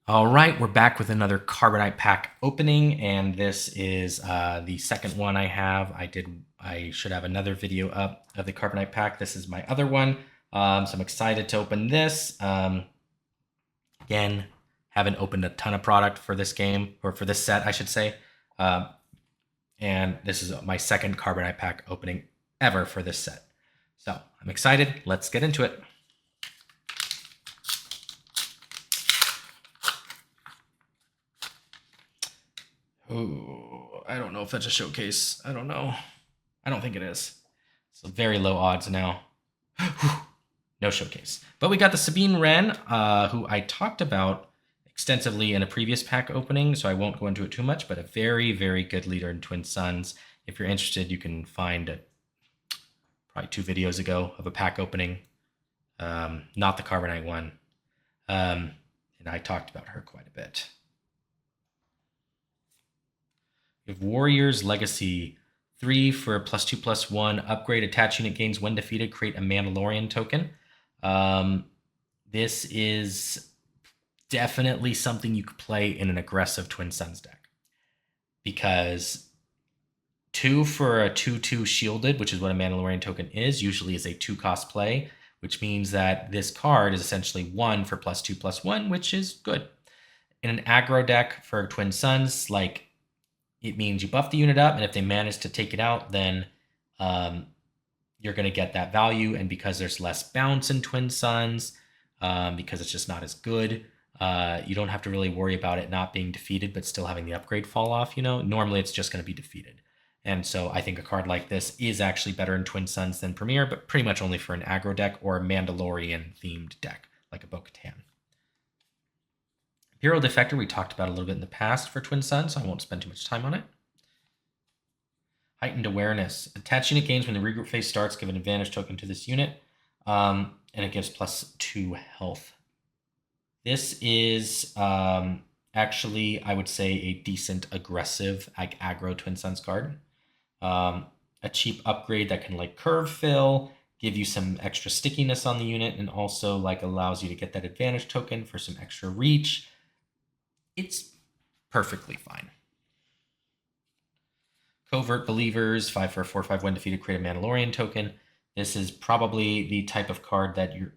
All right, we're back with another Carbonite pack opening, and this is the second one I have. I should have another video up of the Carbonite pack. This is my other one, so I'm excited to open this. Again, haven't opened a ton of product for this game, or for this set, I should say. And this is my second Carbonite pack opening ever for this set. So I'm excited. Let's get into it. Oh, I don't know if that's a showcase. I don't know. I don't think it is. So very low odds now. No showcase. But we got the Sabine Wren, who I talked about extensively in a previous pack opening, so I won't go into it too much, but a very, very good leader in Twin Suns. If you're interested, you can find probably 2 videos ago of a pack opening, not the Carbonite one. And I talked about her quite a bit. We have Warrior's Legacy. 3 for a +2/+1. Upgrade attach unit gains when defeated. Create a Mandalorian token. This is definitely something you could play in an aggressive Twin Suns deck. Because 2 for a 2/2 shielded, which is what a Mandalorian token is, usually is a 2-cost play, which means that this card is essentially 1 for +2/+1, which is good. In an aggro deck for Twin Suns, like, it means you buff the unit up, and if they manage to take it out, then you're going to get that value. And because there's less bounce in Twin Suns, because it's just not as good, you don't have to really worry about it not being defeated, but still having the upgrade fall off. Normally it's just going to be defeated. And so I think a card like this is actually better in Twin Suns than Premier, but pretty much only for an aggro deck or a Mandalorian-themed deck, like a Bo-Katan. Imperial Defector we talked about a little bit in the past for Twin Suns, so I won't spend too much time on it. Heightened Awareness. Attach unit gains when the regroup phase starts. Give an advantage token to this unit, and it gives +2 health. This is actually, I would say, a decent aggressive aggro Twin Suns card. A cheap upgrade that can curve fill, give you some extra stickiness on the unit, and also allows you to get that advantage token for some extra reach. It's perfectly fine. Covert Believers, 5 for a 4/5 when defeated, create a Mandalorian token. This is probably the type of card that you're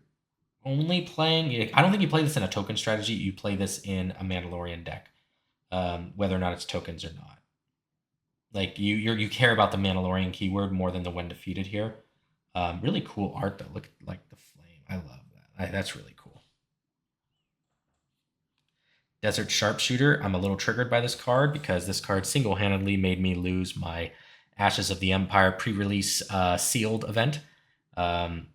only playing. I don't think you play this in a token strategy. You play this in a Mandalorian deck, whether or not it's tokens or not. You care about the Mandalorian keyword more than the when defeated here. Really cool art though. Look at the flame. I love that. That's really cool. Desert Sharpshooter. I'm a little triggered by this card because this card single-handedly made me lose my Ashes of the Empire pre-release sealed event. It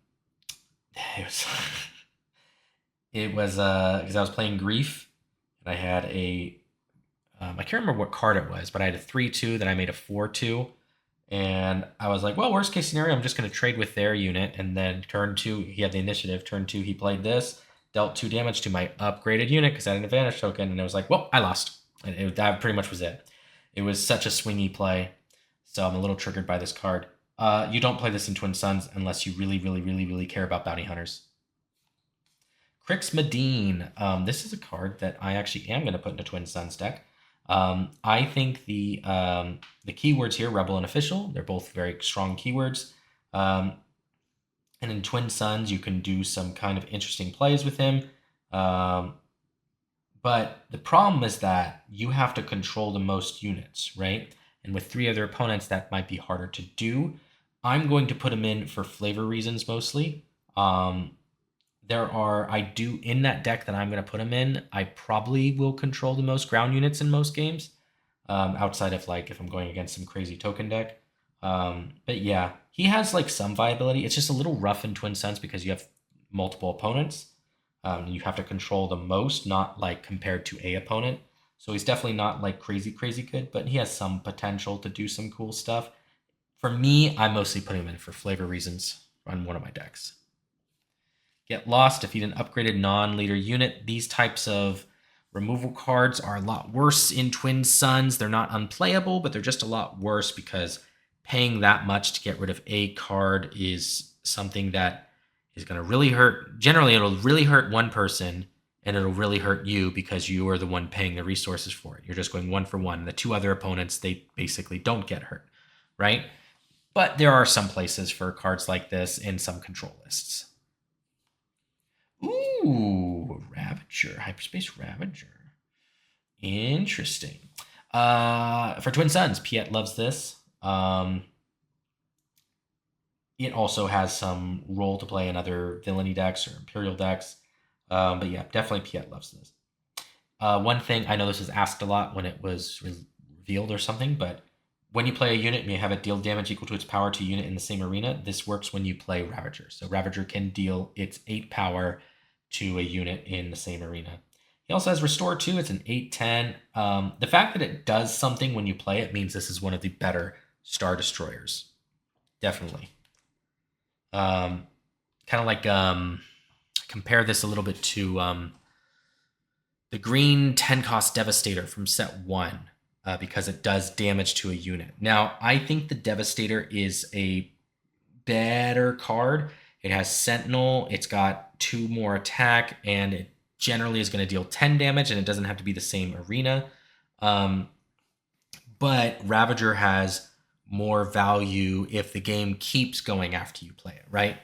was because I was playing Grief, and I had I can't remember what card it was, but I had a 3/2, then I made a 4/2, and I was like, well, worst case scenario, I'm just going to trade with their unit, and then turn 2, he had the initiative, turn 2, he played this, dealt 2 damage to my upgraded unit because I had an advantage token, and it was like, well, I lost. And that pretty much was it. It was such a swingy play, so I'm a little triggered by this card. You don't play this in Twin Suns unless you really, really, really, really care about bounty hunters. Crix Medine. This is a card that I actually am going to put into Twin Suns deck. I think the keywords here, Rebel and Official, they're both very strong keywords. And in Twin Suns, you can do some kind of interesting plays with him. But the problem is that you have to control the most units, right? And with 3 other opponents, that might be harder to do. I'm going to put him in for flavor reasons mostly. In that deck that I'm going to put him in, I probably will control the most ground units in most games, outside of if I'm going against some crazy token deck. But yeah, he has some viability. It's just a little rough in Twin Suns because you have multiple opponents. You have to control the most, not compared to a opponent. So he's definitely not crazy good, but he has some potential to do some cool stuff. For me, I'm mostly putting him in for flavor reasons on one of my decks. Get Lost, defeat an upgraded non-leader unit. These types of removal cards are a lot worse in Twin Suns. They're not unplayable, but they're just a lot worse because paying that much to get rid of a card is something that is going to really hurt. Generally, it'll really hurt one person, and it'll really hurt you because you are the one paying the resources for it. You're just going one for one. The two other opponents, they basically don't get hurt, right? But there are some places for cards like this in some control lists. Ooh, Ravager, Hyperspace Ravager. Interesting. For Twin Suns, Piet loves this. It also has some role to play in other villainy decks or Imperial decks. But yeah, definitely Piet loves this. One thing, I know this was asked a lot when it was revealed or something, but when you play a unit and you have it deal damage equal to its power to a unit in the same arena, this works when you play Ravager. So Ravager can deal its 8 power to a unit in the same arena. He also has Restore 2. It's an 8/10. The fact that it does something when you play it means this is one of the better Star Destroyers. Definitely. Kind of like compare this a little bit to the green 10-cost Devastator from set 1 because it does damage to a unit. Now, I think the Devastator is a better card. It has Sentinel, it's got 2 more attack, and it generally is going to deal 10 damage, and it doesn't have to be the same arena. But Ravager has more value if the game keeps going after you play it, right?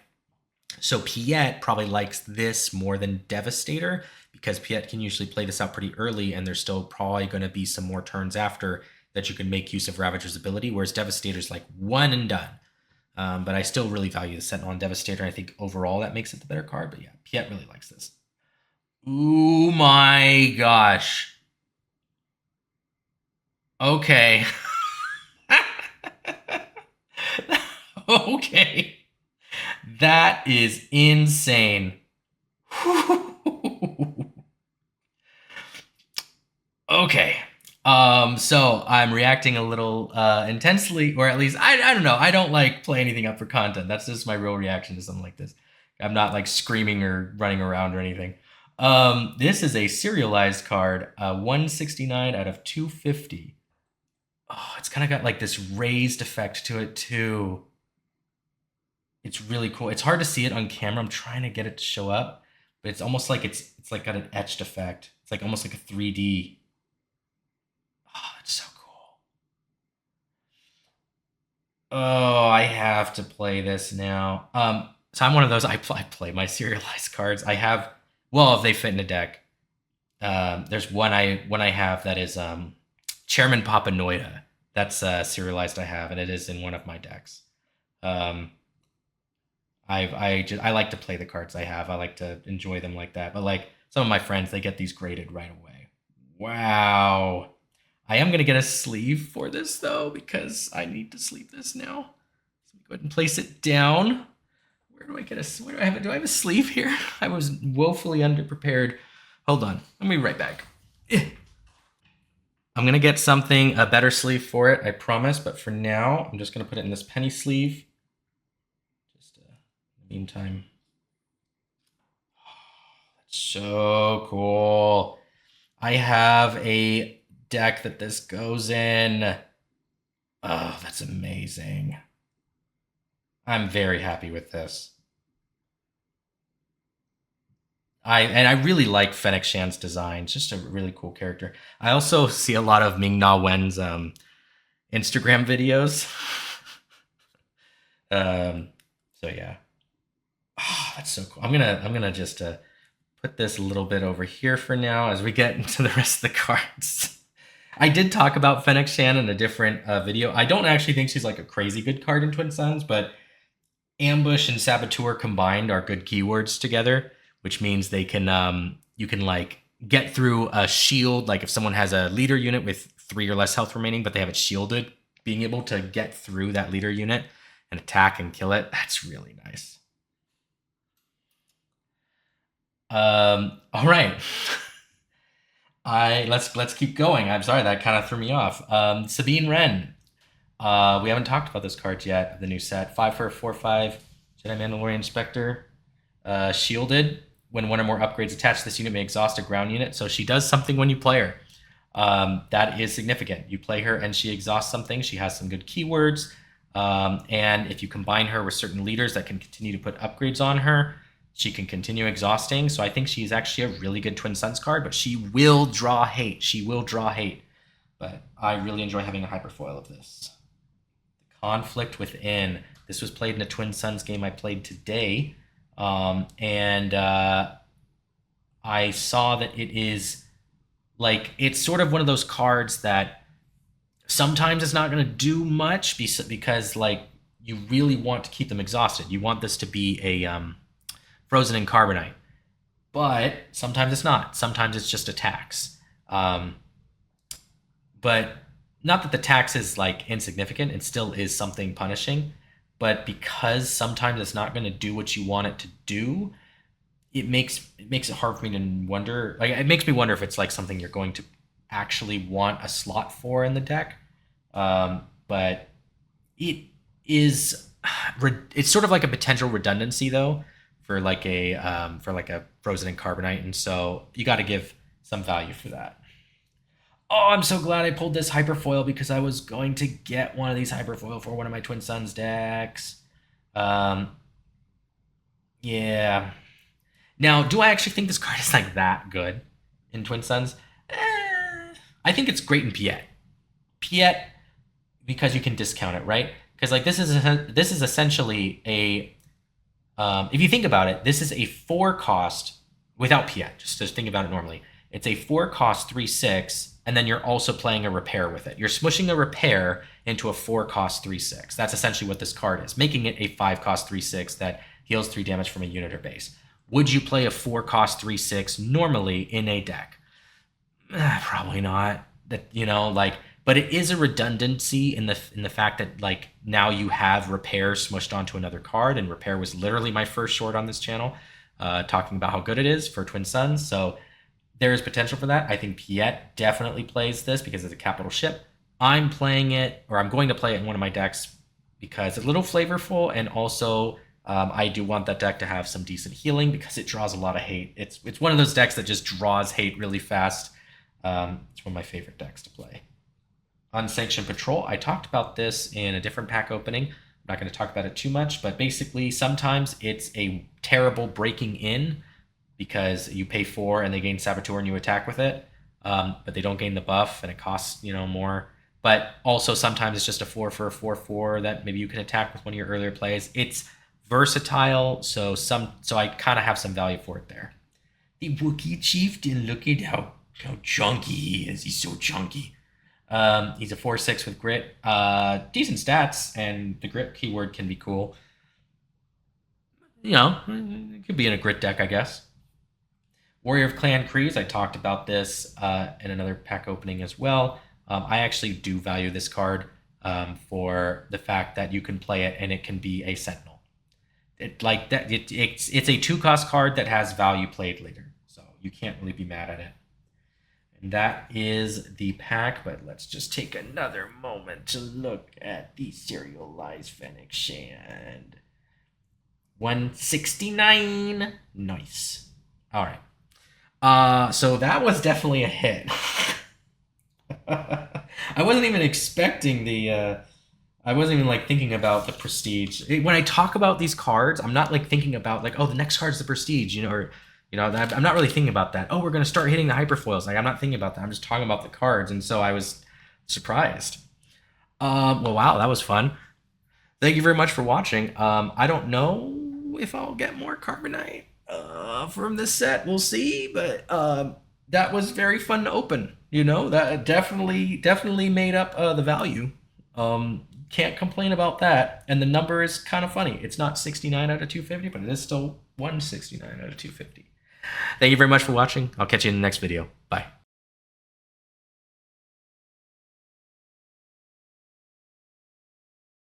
So Piet probably likes this more than Devastator because Piet can usually play this out pretty early, and there's still probably going to be some more turns after that you can make use of Ravager's ability, whereas Devastator's like one and done. But I still really value the Sentinel on Devastator. I think overall that makes it the better card. But yeah, Piet really likes this. Oh my gosh. Okay. Okay. That is insane. Okay. So I'm reacting a little intensely, or at least I don't know. I don't like play anything up for content. That's just my real reaction to something like this. I'm not like screaming or running around or anything. This is a serialized card, 169 out of 250. Oh, it's kind of got like this raised effect to it too. It's really cool. It's hard to see it on camera. I'm trying to get it to show up, but it's almost like it's like got an etched effect. It's like almost like a 3D. Oh, it's so cool. Oh, I have to play this now. So I'm one of those. I play my serialized cards. I have, well, if they fit in a deck. There's one I have that is Chairman Papanoida. That's serialized I have, and it is in one of my decks. I like to play the cards I have. I like to enjoy them like that. But like some of my friends, they get these graded right away. Wow. I am gonna get a sleeve for this though because I need to sleeve this now. So let me go ahead and place it down. Where do I get a? Where do I have it? Do I have a sleeve here? I was woefully underprepared. Hold on. I'll be right back. I'm gonna get something a better sleeve for it. I promise. But for now, I'm just gonna put it in this penny sleeve. Just in the meantime. Oh, that's so cool. I have a deck that this goes in. Oh, that's amazing. I'm very happy with this. I really like Fennec Shan's design. It's just a really cool character. I also see a lot of Ming Na Wen's Instagram videos. So yeah. Oh, that's so cool. I'm gonna just put this a little bit over here for now as we get into the rest of the cards. I did talk about Fennec Shan in a different video. I don't actually think she's like a crazy good card in Twin Suns, but Ambush and Saboteur combined are good keywords together, which means they can you can like get through a shield. Like if someone has a leader unit with 3 or less health remaining, but they have it shielded, being able to get through that leader unit and attack and kill it, that's really nice. All right. Let's keep going. I'm sorry, that kind of threw me off. Sabine Wren. We haven't talked about this card yet of the new set. 5 for a 4/5 Jedi Mandalorian Spectre. Shielded. When one or more upgrades attached to this unit may exhaust a ground unit. So she does something when you play her. That is significant. You play her and she exhausts something. She has some good keywords. And if you combine her with certain leaders that can continue to put upgrades on her, She can continue exhausting, so I think she's actually a really good Twin Suns card, but she will draw hate. She will draw hate. But I really enjoy having a hyperfoil of this. Conflict Within. This was played in a Twin Suns game I played today. And I saw that it is like, it's sort of one of those cards that sometimes it's not going to do much because like you really want to keep them exhausted. You want this to be a frozen in carbonite, but sometimes it's not. Sometimes it's just a tax. But not that the tax is like insignificant. It still is something punishing. But because sometimes it's not going to do what you want it to do, it makes it hard for me to wonder. Like, it makes me wonder if it's like something you're going to actually want a slot for in the deck. But it is, it's sort of like a potential redundancy though for like a frozen in carbonite, and so you got to give some value for that. Oh, I'm so glad I pulled this hyperfoil because I was going to get one of these hyperfoil for one of my Twin Suns decks. Yeah. Now, do I actually think this card is like that good in Twin Suns? I think it's great in Piet. Piet, because you can discount it, right? Because like this is essentially a, if you think about it, this is a 4 cost without Piet. Just think about it normally. It's a 4 cost 3/6, and then you're also playing a repair with it. You're smushing a repair into a 4 cost 3/6. That's essentially what this card is, making it a 5 cost 3/6 that heals 3 damage from a unit or base. Would you play a 4 cost 3/6 normally in a deck? Probably not. That, you know, like, but it is a redundancy in the fact that like now you have repair smushed onto another card, and repair was literally my first short on this channel, talking about how good it is for Twin Suns. So there is potential for that. I think Piet definitely plays this because it's a capital ship. I'm playing it, or I'm going to play it in one of my decks because it's a little flavorful, and also I do want that deck to have some decent healing because it draws a lot of hate. It's one of those decks that just draws hate really fast. It's one of my favorite decks to play. Unsanctioned Patrol. I talked about this in a different pack opening. I'm not going to talk about it too much, but basically sometimes it's a terrible breaking in because you pay 4 and they gain Saboteur and you attack with it, but they don't gain the buff and it costs, you know, more. But also sometimes it's just a 4 for a 4/4 that maybe you can attack with one of your earlier plays. It's versatile, so I kind of have some value for it there. The Wookiee Chieftain, look at how chunky he is. He's so chunky. He's a 4/6 with grit. Decent stats, and the grit keyword can be cool. You know, it could be in a grit deck, I guess. Warrior of Clan Kreese, I talked about this in another pack opening as well. I actually do value this card for the fact that you can play it and it can be a Sentinel. It's a 2 cost card that has value played later, so you can't really be mad at it. And that is the pack, but let's just take another moment to look at the serialized Fennec Shand. 169. Nice. All right. So that was definitely a hit. I wasn't even expecting I wasn't even like thinking about the prestige. When I talk about these cards, I'm not like thinking about like, oh, the next card's the prestige, you know, or, you know, I'm not really thinking about that. Oh, we're going to start hitting the hyperfoils. Like, I'm not thinking about that. I'm just talking about the cards. And so I was surprised. Well, wow, that was fun. Thank you very much for watching. I don't know if I'll get more Carbonite from this set. We'll see, but that was very fun to open. You know, that definitely made up the value. Can't complain about that. And the number is kind of funny. It's not 69 out of 250, but it is still 169 out of 250. Thank you very much for watching. I'll catch you in the next video. Bye.